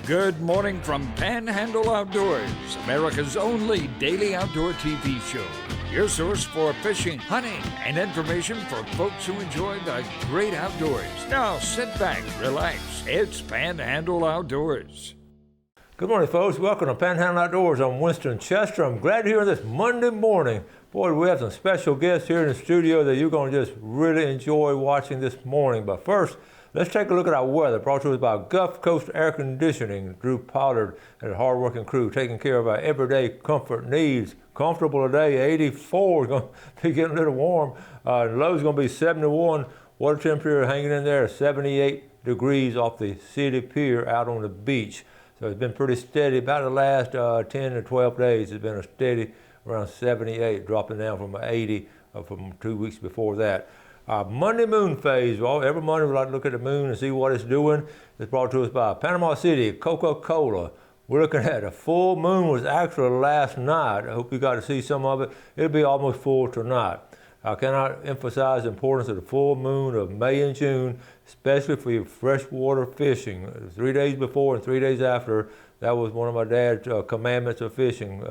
Good morning from Panhandle Outdoors, America's only daily outdoor TV show. Your source for fishing, hunting, and information for folks who enjoy the great outdoors. Now sit back, relax. It's Panhandle Outdoors. Good morning, folks. Welcome to Panhandle Outdoors. I'm Winston Chester. I'm glad you're here this Monday morning. Boy, we have some special guests here in the studio that you're going to just really enjoy watching this morning. But first, let's take a look at our weather, brought to us by Gulf Coast Air Conditioning. Drew Pollard and a hard-working crew taking care of our everyday comfort needs. Comfortable today, 84. Going to be getting a little warm. Low's going to be 71. Water temperature hanging in there, 78 degrees off the city pier out on the beach. So it's been pretty steady. About the last 10 to 12 days, it's been a steady around 78, dropping down from 80 from 2 weeks before that. Monday moon phase. Well, every Monday we like to look at the moon and see what it's doing. It's brought to us by Panama City, Coca-Cola. We're looking at a full moon was actually last night. I hope you got to see some of it. It'll be almost full tonight. I cannot emphasize the importance of the full moon of May and June, especially for your freshwater fishing. 3 days before and 3 days after, that was one of my dad's commandments of fishing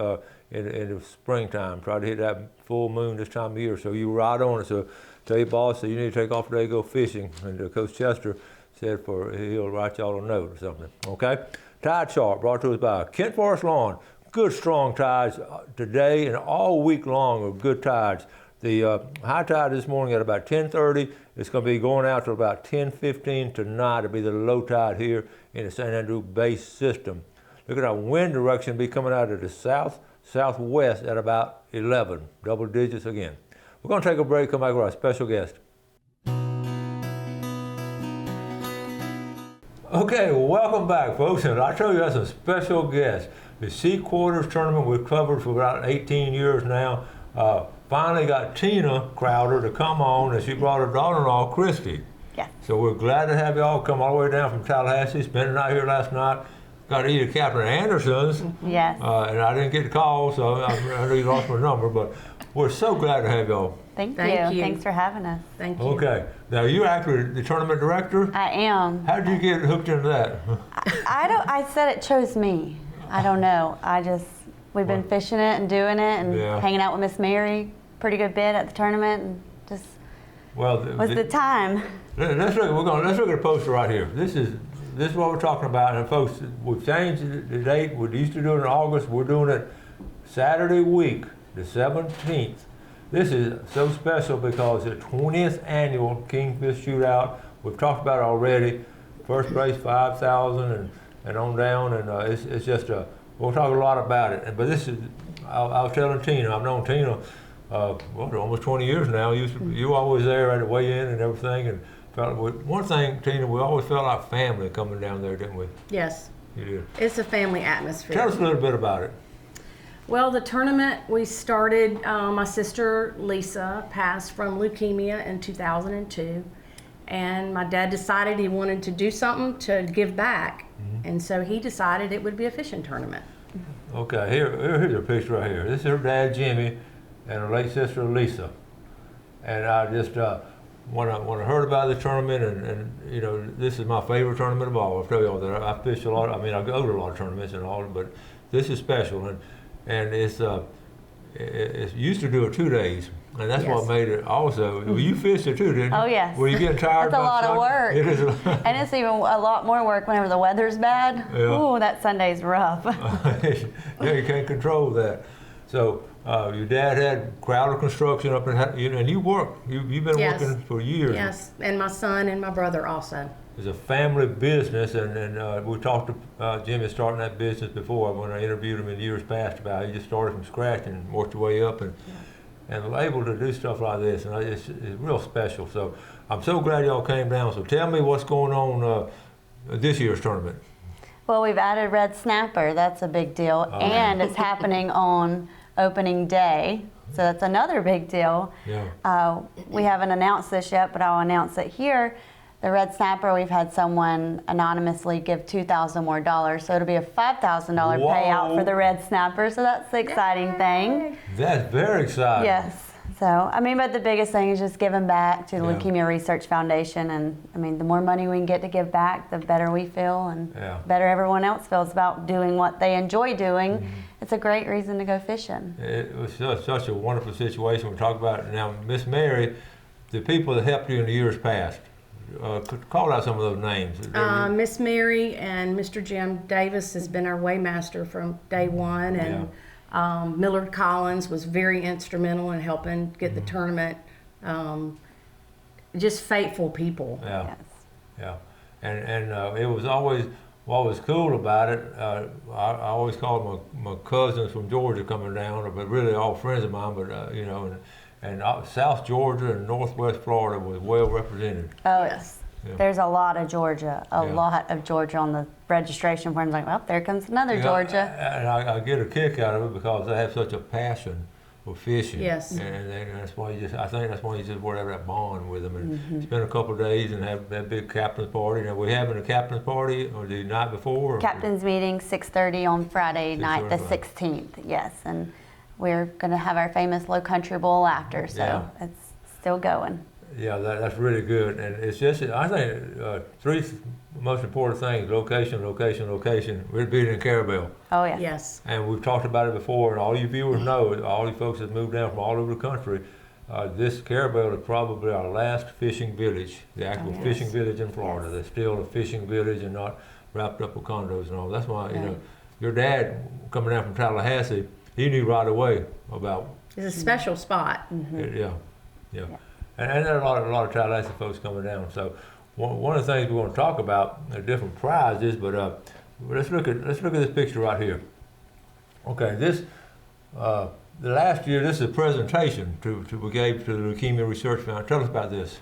in the springtime. Try to hit that full moon this time of year. So you were right on it. So tell your boss that you need to take off today, go fishing. And Coach Chester said he'll write y'all a note or something. Okay? Tide chart brought to us by Kent Forest Lawn. Good strong tides today and all week long of good tides. The high tide this morning at about 10:30. It's going to be going out to about 10:15 tonight. It'll be the low tide here in the St. Andrew Bay system. Look at our wind direction be coming out of the southwest at about 11, double digits again. We're going to take a break, come back with our special guest. Okay, welcome back, folks. And I told you that's a special guest. The Sea Quarters tournament we've covered for about 18 years now. Finally got Tina Crowder to come on, and she brought her daughter-in-law, Christy. Yeah. So we're glad to have y'all come all the way down from Tallahassee, spent the night here last night. Got to eat at Captain Anderson's. Yes. And I didn't get the call, so I know you lost my number, but we're so glad to have y'all. Thank Thank you. you. Thanks for having us. Thank you. Okay. Now, you're actually the tournament director? I am. How did you get hooked into that? I said it chose me. I don't know. We've been fishing it and doing it and hanging out with Miss Mary pretty good bit at the tournament, and just was the time. Let's look at a poster right here. This is what we're talking about. And folks, we've changed the date. We used to do it in August. We're doing it Saturday week, the 17th. This is so special because it's the 20th annual Kingfish Shootout. We've talked about it already. First place, 5,000 and on down, and it's just we'll talk a lot about it. But this is, I was telling Tina, I've known Tina almost 20 years now. You were always there at the weigh-in and everything, and one thing, Tina, we always felt like family coming down there, didn't we? Yes. You did. It's a family atmosphere. Tell us a little bit about it. Well, the tournament we started, my sister Lisa passed from leukemia in 2002, and my dad decided he wanted to do something to give back, and so he decided it would be a fishing tournament. Okay, here's a picture right here. This is her dad, Jimmy, and her late sister, Lisa. And I just, when I heard about the tournament, and you know, this is my favorite tournament of all. I'll tell you all that. I fish a lot. I mean, I go to a lot of tournaments and all, but this is special. And it's used to do it 2 days, and that's what made it also. Well, you fished it too, didn't you? Oh, yes. Were you getting tired? That's a lot of work. It is and it's even a lot more work whenever the weather's bad. Yeah. Ooh, that Sunday's rough. Yeah, you can't control that. So your dad had Crowder Construction up in, and you worked. You've been working for years. Yes, and my son and my brother also. It's a family business, and we talked to Jimmy starting that business before when I interviewed him in years past about how he just started from scratch and worked his way up and able to do stuff like this, and it's real special. So I'm so glad y'all came down. So tell me what's going on this year's tournament. Well, we've added red snapper. That's a big deal, and it's happening on opening day. So that's another big deal. Yeah. We haven't announced this yet, but I'll announce it here. The red snapper, we've had someone anonymously give $2,000 more. So it'll be a $5,000 payout for the red snapper. So that's the exciting thing. That's very exciting. Yes. So, I mean, but the biggest thing is just giving back to the Leukemia Research Foundation. And, I mean, the more money we can get to give back, the better we feel and better everyone else feels about doing what they enjoy doing. It's a great reason to go fishing. It was such a wonderful situation. We talk about it now. Miss Mary, the people that helped you in the years past, call out some of those names. Miss Mary and Mr. Jim Davis has been our weighmaster from day one, and Millard Collins was very instrumental in helping get the tournament. Just faithful people. Yeah, yeah, and it was always what was cool about it. I always called my cousins from Georgia coming down, but really all friends of mine. But you know, and South Georgia and Northwest Florida was well represented. Oh, yes. Yeah. There's a lot of Georgia, a lot of Georgia on the registration forms. Like, well, there comes another Georgia. And I get a kick out of it because they have such a passion for fishing. Yes. And that's why I think that's why you just whatever that bond with them and spend a couple of days and have that big captain's party. Now, we having a captain's party or the night before? Captain's meeting 6:30 on Friday night, the 16th. Yes, and we're going to have our famous Low Country Bowl after, so it's still going. Yeah, that's really good, and it's just I think three most important things: location, location, location. We're being in Carabel. Oh yeah. Yes. And we've talked about it before, and all you viewers know, all you folks that moved down from all over the country, this Carabel is probably our last fishing village, the actual fishing village in Florida. There's still a fishing village and not wrapped up with condos and all. That's why you know your dad coming down from Tallahassee, he knew right away about. It's a special spot. Yeah. And there are a lot of Tallahassee folks coming down. So one of the things we're going to talk about are different prizes, but let's look at this picture right here. Okay, this the last year this is a presentation we gave to the Leukemia Research Foundation. Tell us about this.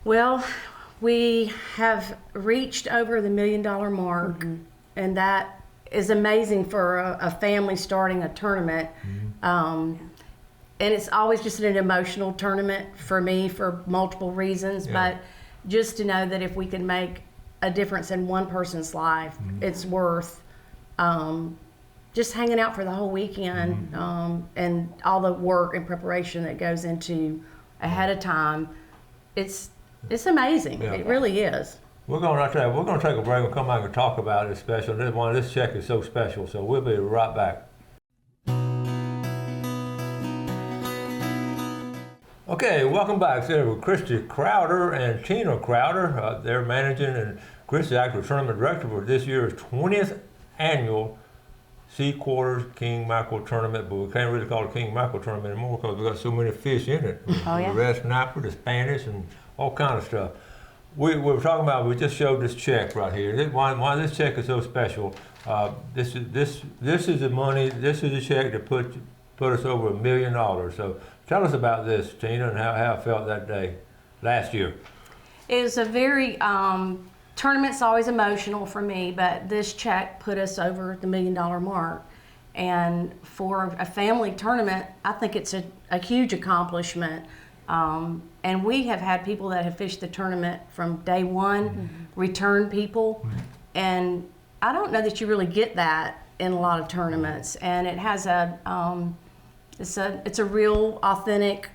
Well, we have reached over the $1 million mark, and that is amazing for a family starting a tournament. And it's always just an emotional tournament for me for multiple reasons, but just to know that if we can make a difference in one person's life, it's worth just hanging out for the whole weekend, and all the work and preparation that goes into ahead of time. It's amazing. It really is. We're going to take a break and come back and talk about it special. This check is so special, so we'll be right back. Okay, welcome back. Today with Christy Crowder and Tina Crowder. They're managing, and Christy actually tournament director for this year's 20th annual Sea Quarters King Mackerel Tournament, but we can't really call it King Mackerel Tournament anymore because we've got so many fish in it. The red snapper, the Spanish, and all kind of stuff. We were talking about, we just showed this check right here. Why this check is so special. This is the money, this is the check that put us over $1 million. So tell us about this, Tina, and how it felt that day, last year. It was a very, tournament's always emotional for me, but this check put us over the $1 million mark. And for a family tournament, I think it's a huge accomplishment. And we have had people that have fished the tournament from day one, return people, and I don't know that you really get that in a lot of tournaments. And it has it's a real authentic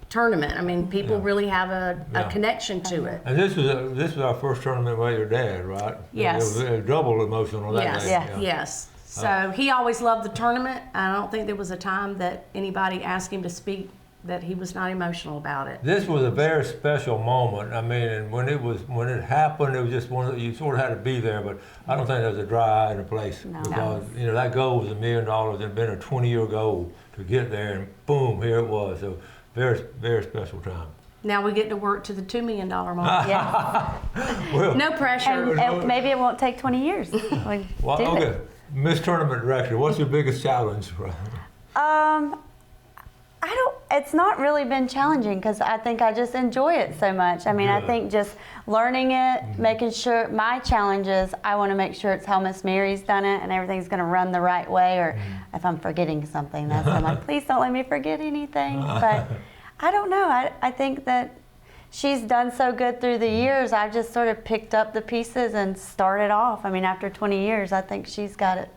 tournament. I mean, people really have a connection to it. And this was our first tournament with your dad, right? Yes. It was double emotional that day. Yes. So he always loved the tournament. I don't think there was a time that anybody asked him to speak that he was not emotional about it. This was a very special moment. I mean, and when it happened, it was just one that you sort of had to be there. But I don't think there was a dry eye in the place because you know that goal was $1 million. It had been a 20-year goal to get there, and boom, here it was. So very, very special time. Now we get to work to the $2 million mark. Well, no pressure. And maybe it won't take 20 years. Okay, Miss Tournament Director, what's your biggest challenge? It's not really been challenging because I think I just enjoy it so much. I mean, I think just learning it, making sure my challenge is I want to make sure it's how Miss Mary's done it and everything's going to run the right way, or if I'm forgetting something, I'm like, please don't let me forget anything. But I don't know. I think that she's done so good through the years. I just sort of picked up the pieces and started off. I mean, after 20 years, I think she's got it.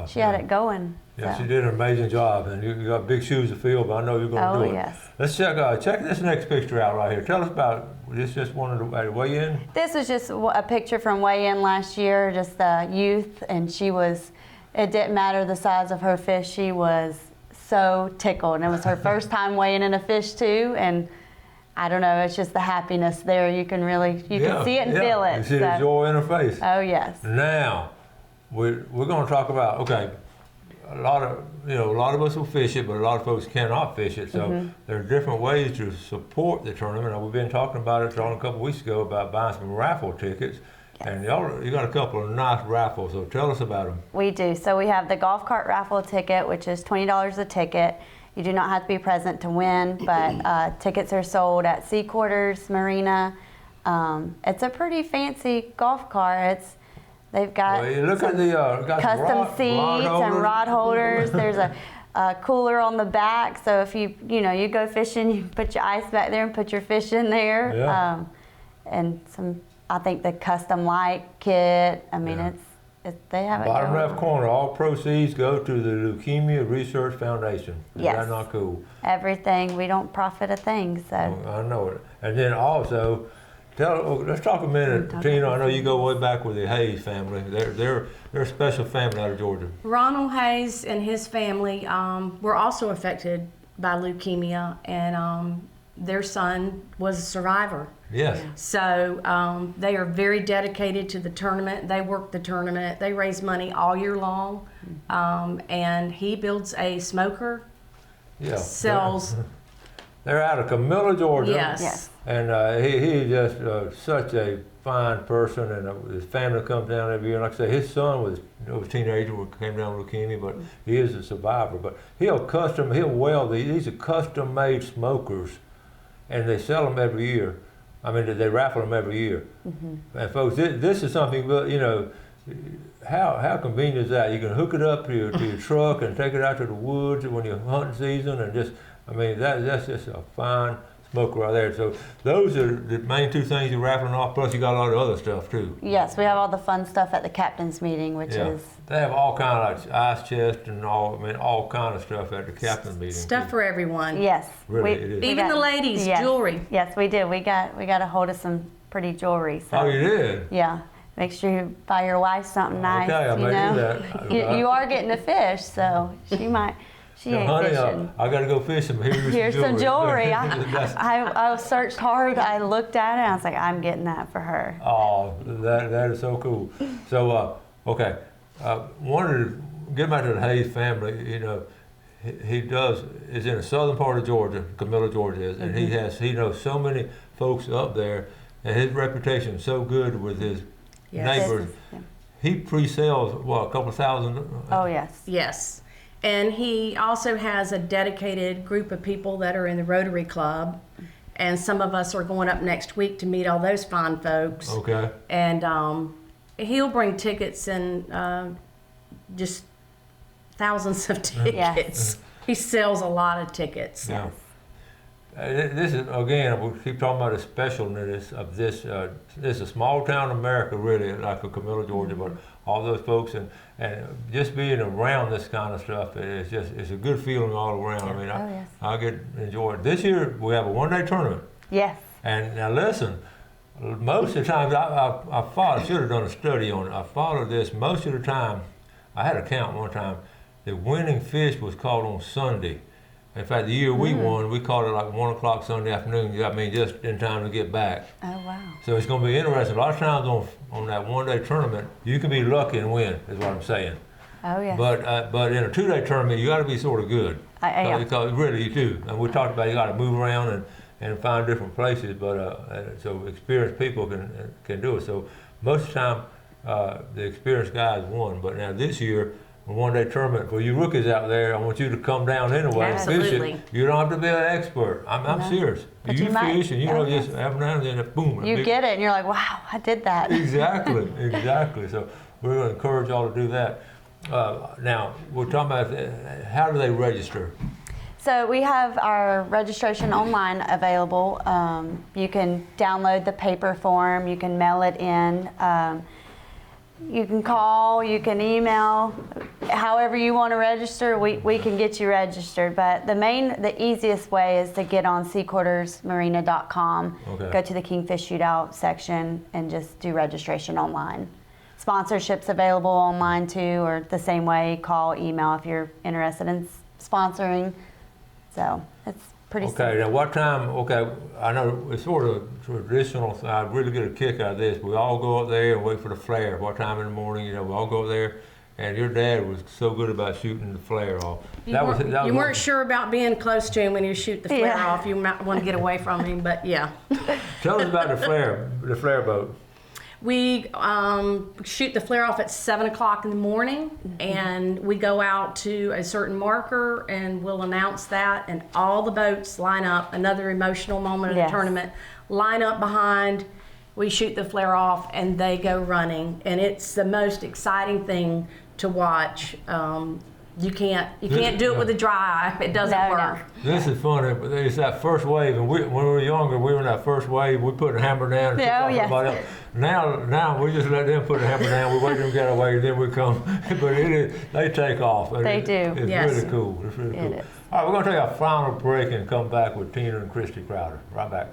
She had it going. Yeah, she did an amazing job, and you got big shoes to fill, but I know you're going to do it. Oh, yes. Let's check this next picture out right here. Tell us about this. Just wanted to weigh in. This was just a picture from weigh-in last year, just the youth, and it didn't matter the size of her fish. She was so tickled, and it was her first time weighing in a fish too, and I don't know, it's just the happiness there. You can see it and feel it. You see the joy in her face. Oh, yes. Now, we're going to talk about, okay, a lot of us will fish it, but a lot of folks cannot fish it. So there are different ways to support the tournament. And we've been talking about it a couple weeks ago about buying some raffle tickets. Yes. And you got a couple of nice raffles, so tell us about them. We do. So we have the golf cart raffle ticket, which is $20 a ticket. You do not have to be present to win, but tickets are sold at Sea Quarters Marina. It's a pretty fancy golf cart. They've got custom seats and rod holders. There's a cooler on the back, so if you go fishing, you put your ice back there and put your fish in there. Yeah. And I think the custom light kit. I mean, they have it. Bottom left corner, all proceeds go to the Leukemia Research Foundation. Is that not cool? Everything. We don't profit a thing, so. I know it. And then also, let's talk a minute, Tina. I know you go way back with the Hayes family. They're a special family out of Georgia. Ronald Hayes and his family were also affected by leukemia, and their son was a survivor. Yes. So they are very dedicated to the tournament. They work the tournament. They raise money all year long, and he builds a smoker. Yeah. Sells. They're out of Camilla, Georgia. Yes. And he's just such a fine person, and his family comes down every year. Like I say, his son was a teenager who came down with leukemia, but he is a survivor. But he'll weld these are custom-made smokers, and they sell them every year. I mean, they raffle them every year. And folks, this is something, how convenient is that? You can hook it up to your truck and take it out to the woods when you're hunting season, and that's just a fine smoker right there. So those are the main two things you're raffling off, plus you got a lot of other stuff too. Yes, we have all the fun stuff at the captain's meeting, which is... They have all kind of ice chest and all kind of stuff at the captain's meeting. Stuff for everyone. Yes. Really, it is. Even the ladies, jewelry. Yes, we do. We got a hold of some pretty jewelry. So. Oh, you did? Yeah. Make sure you buy your wife something nice. Okay, I may do that. You are getting a fish, so she might... She ain't honey, fishing. I got to go fishing. Here's some jewelry. I searched hard. I looked at it, and I was like, I'm getting that for her. Oh, that is so cool. So, okay. Wanted to get back to the Hayes family. He is in the southern part of Georgia, Camilla, Georgia is, and he knows so many folks up there, and his reputation is so good with his neighbors. He pre-sales, a couple thousand? Oh, yes. Yes. And he also has a dedicated group of people that are in the Rotary Club. And some of us are going up next week to meet all those fine folks. Okay. And he'll bring tickets and just thousands of tickets. Yes. He sells a lot of tickets. Yeah. This is, again, we keep talking about the specialness of this. This is a small town America, really, like Camilla, Georgia, but all those folks and just being around this kind of stuff, it's a good feeling all around. Yeah. I get enjoy it. This year we have a one-day tournament. Yes. And now listen, most of the times I should have done a study on it. I followed this most of the time. I had a count one time. The winning fish was caught on Sunday. In fact, the year we won, we caught it like 1 o'clock Sunday afternoon. Just in time to get back. Oh, wow. So it's going to be interesting. A lot of times on that one-day tournament, you can be lucky and win, is what I'm saying. Oh, yes. But in a two-day tournament, you got to be sort of good. Because really, you do. And we talked about you got to move around and find different places. But so experienced people can do it. So most of the time, the experienced guys won. But now this year, a one-day tournament for you rookies out there, I want you to come down anyway and fish it. You don't have to be an expert. I'm serious. But you fish and just every now and then, boom. You get it and you're like, wow, I did that. Exactly. So we're going to encourage y'all to do that. Now, we're talking about how do they register? So we have our registration online available. You can download the paper form. You can mail it in. You can call, you can email. however you want to register, we can get you registered. But the easiest way is to get on seaquartersmarina.com, go to the Kingfish Shootout section, and just do registration online. Sponsorships available online too, or the same way, call, email if you're interested in sponsoring. So it's pretty simple. Okay, now what time, I know it's sort of traditional, so I really get a kick out of this. We all go up there and wait for the flare. What time in the morning, we all go up there. And your dad was so good about shooting the flare off. You weren't sure about being close to him when you shoot the flare off. You might want to get away from him, but yeah. Tell us about the flare boat. We shoot the flare off at 7 o'clock in the morning, and we go out to a certain marker, and we'll announce that, and all the boats line up. Another emotional moment of the tournament. Line up behind. We shoot the flare off, and they go running, and it's the most exciting thing to watch. You can't do it with a dry eye. It doesn't work. This is funny. It's that first wave, and when we were younger, we were in that first wave. We put the hammer down and took off everybody else. Now we just let them put the hammer down. We wait them to get away, then we come. But they take off. They do. It's really cool. It's really cool. All right, we're going to take our final break and come back with Tina and Christy Crowder. Right back.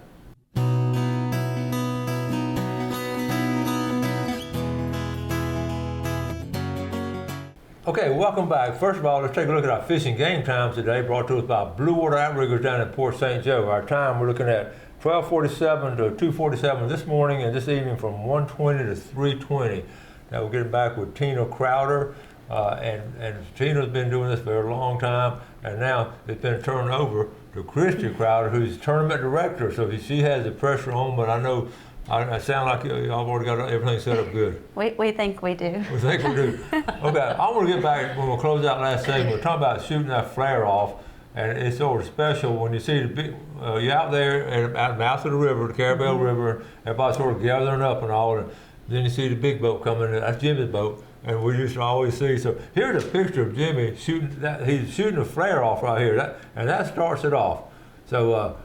Okay, welcome back. First of all, let's take a look at our fishing game times today, brought to us by Blue Water Outriggers down in Port St. Joe. Our time, we're looking at 12:47 to 2:47 this morning, and this evening from 1:20 to 3:20. Now we're getting back with Tina Crowder, and Tina's been doing this for a long time, and now it's been turned over to Christy Crowder, who's tournament director. So she has the pressure on, but I know I sound like y'all already got everything set up good. We think we do. We think we do. Okay, I want to get back, when we close out last segment, we're talking about shooting that flare off, and it's sort of special when you see the big, you're out there at the mouth of the river, the Carabel River, everybody's sort of gathering up and all, and then you see the big boat coming in, that's Jimmy's boat, and we used to always see, so here's a picture of Jimmy shooting, he's shooting a flare off right here, and that starts it off. So,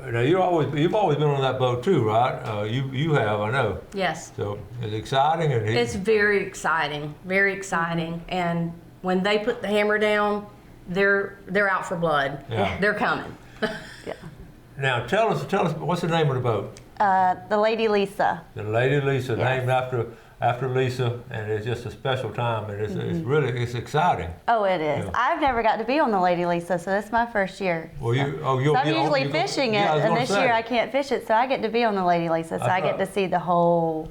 now you've always been on that boat too, right? You have, I know. Yes. So it's exciting, and it's very exciting, very exciting. And when they put the hammer down, they're out for blood. Yeah. They're coming. Yeah. Now tell us, what's the name of the boat? The Lady Lisa. The Lady Lisa, named after Lisa, and it's just a special time, and it's really exciting. Oh, it is. Yeah. I've never got to be on the Lady Lisa, so this is my first year. Well, so I'm usually fishing it, and this year I can't fish it, so I get to be on the Lady Lisa, so I get to see the whole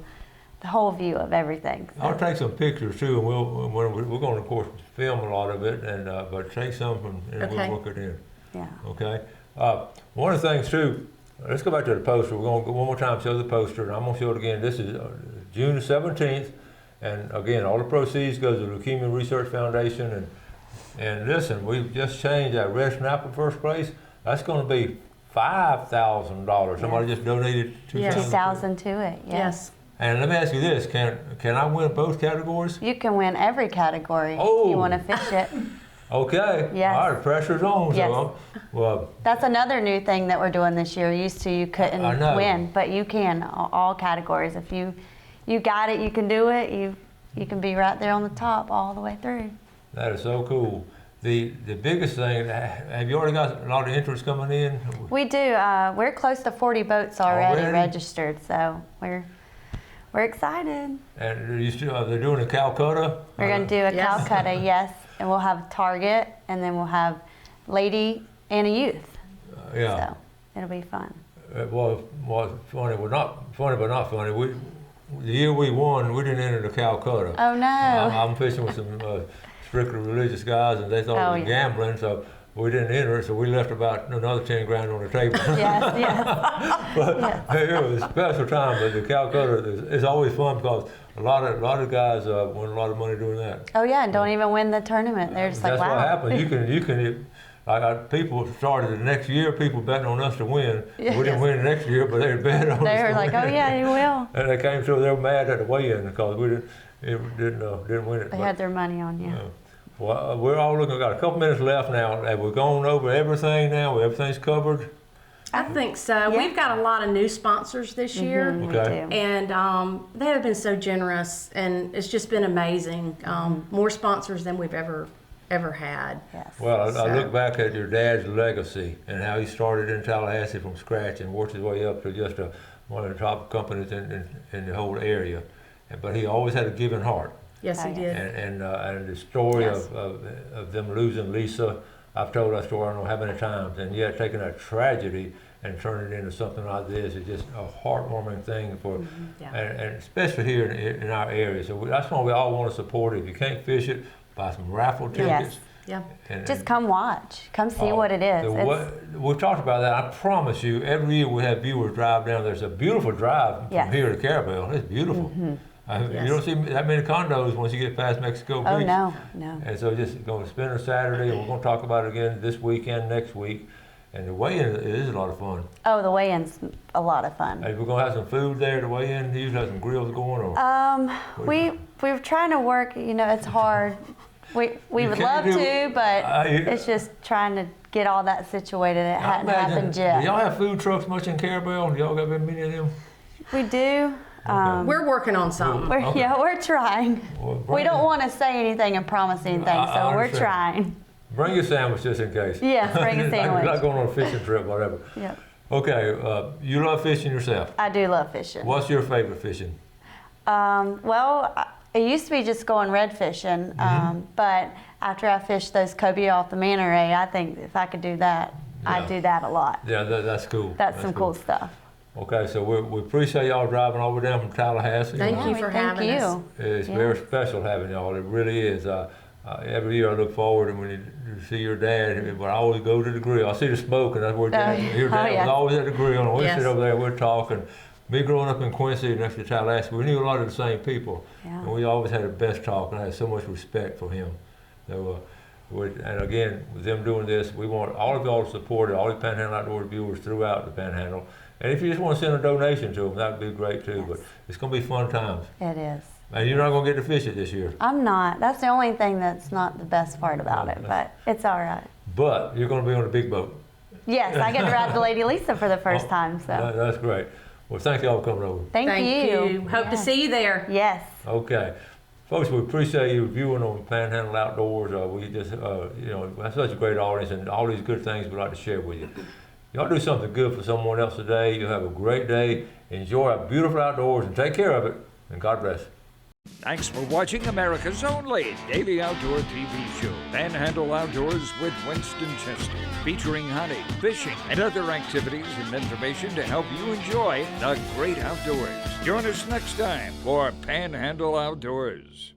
view of everything. So. I'll take some pictures too, and we're going to, of course, film a lot of it, and but take some and we'll work it in. Yeah. Okay. One of the things too. Let's go back to the poster. We're going to go one more time, show the poster, and I'm going to show it again. This is June the 17th, and again, all the proceeds go to the Leukemia Research Foundation. And listen, we've just changed that red snapper first place. That's going to be $5,000. Somebody just donated $2,000 to it. Yes. And let me ask you this: Can I win both categories? You can win every category if you want to fish it. Okay. Yes. All right, pressure's on. Yes. So, well, that's another new thing that we're doing this year. Used to you couldn't win, but you can all categories. If you got it, you can do it. You can be right there on the top all the way through. That is so cool. The biggest thing, have you already got a lot of interest coming in? We do. We're close to 40 boats already registered, so we're excited. And they're doing a Calcutta? We're going to do a Calcutta, yes. And we'll have Target, and then we'll have Lady and a Youth. Yeah. So it'll be fun. It was funny, but not funny. The year we won, we didn't enter the Calcutta. Oh, no. I'm fishing with some strictly religious guys, and they thought it was gambling, so we didn't enter it, so we left about another 10 grand on the table. Yes. But it was a special time, but the Calcutta is always fun because a lot of guys win a lot of money doing that. Oh yeah, and don't even win the tournament. They're just like, wow. That's what happens. You can. People started the next year. People betting on us to win. Yes. We didn't win the next year, but they bet on us. They were like, win. oh yeah, you will. And they came through. They were mad at the weigh-in because we didn't win it. They had their money on you. Well, we're all looking. We've got a couple minutes left now. Have we gone over everything now? Everything's covered. I think so. Yeah. We've got a lot of new sponsors this year. Okay. And they have been so generous, and it's just been amazing. More sponsors than we've ever had. Yes. Well, I look back at your dad's legacy and how he started in Tallahassee from scratch and worked his way up to just one of the top companies in the whole area. But he always had a giving heart. Yes, he did. And the story Yes. of them losing Lisa, I've told that story I don't know how many times, and yet taking a tragedy and turning it into something like this is just a heartwarming thing for, Yeah. and especially here in our area. So that's why we all want to support it. If you can't fish it, buy some raffle tickets. Yeah. Just come watch. Come see what it is. We've talked about that. I promise you, every year we have viewers drive down. There's a beautiful drive Yes. from here to Carabel. It's beautiful. You don't see that many condos once you get past Mexico Beach. Oh, no. And so just going to spend a Saturday, and we're going to talk about it again this weekend, next week. And the weigh-in is a lot of fun. Oh, the weigh-in's a lot of fun. Hey, we're going to have some food there to weigh in. You usually have some grills going on. We're trying to work, it's hard. We would love to, but it's just trying to get all that situated. It hadn't happened yet. Do y'all have food trucks much in Carabel? Do y'all got very many of them? We do. We're working on something. We're trying. Well, We don't want to say anything and promise anything, so we're understand. trying. Bring your sandwich just in case. Yes, bring a sandwich. Not going on a fishing trip, whatever. Yep. Okay, you love fishing yourself. I do love fishing. What's your favorite fishing? It used to be just going red fishing, but after I fished those cobia off the manta ray, I think if I could do that, I'd do that a lot. Yeah, that's cool. That's some cool stuff. Okay, so we appreciate y'all driving all the way down from Tallahassee. Thank you for having us. It's very special having y'all. It really is. Every year I look forward to see your dad, but I always go to the grill. I see the smoke, and that's where your dad was always at the grill, and we sit over there, we're talking. Me growing up in Quincy next to Tallahassee, we knew a lot of the same people, and we always had the best talk, and I had so much respect for him. So, and again, with them doing this, we want all of y'all to support it, all the Panhandle Outdoors viewers throughout the Panhandle. And if you just want to send a donation to them, that would be great too. But it's going to be fun times. It is. And you're not going to get to fish it this year. I'm not. That's the only thing that's not the best part about it, but it's all right. But you're going to be on a big boat. Yes, I get to ride the Lady Lisa for the first time. So That's great. Well, thank y'all for coming over. Thank you. Hope to see you there. Yes. Okay. Folks, we appreciate you viewing on Panhandle Outdoors. We just, have such a great audience and all these good things we'd like to share with you. Y'all do something good for someone else today. You have a great day. Enjoy our beautiful outdoors and take care of it. And God bless. Thanks for watching America's only daily outdoor TV show, Panhandle Outdoors with Winston Chester, featuring hunting, fishing, and other activities and information to help you enjoy the great outdoors. Join us next time for Panhandle Outdoors.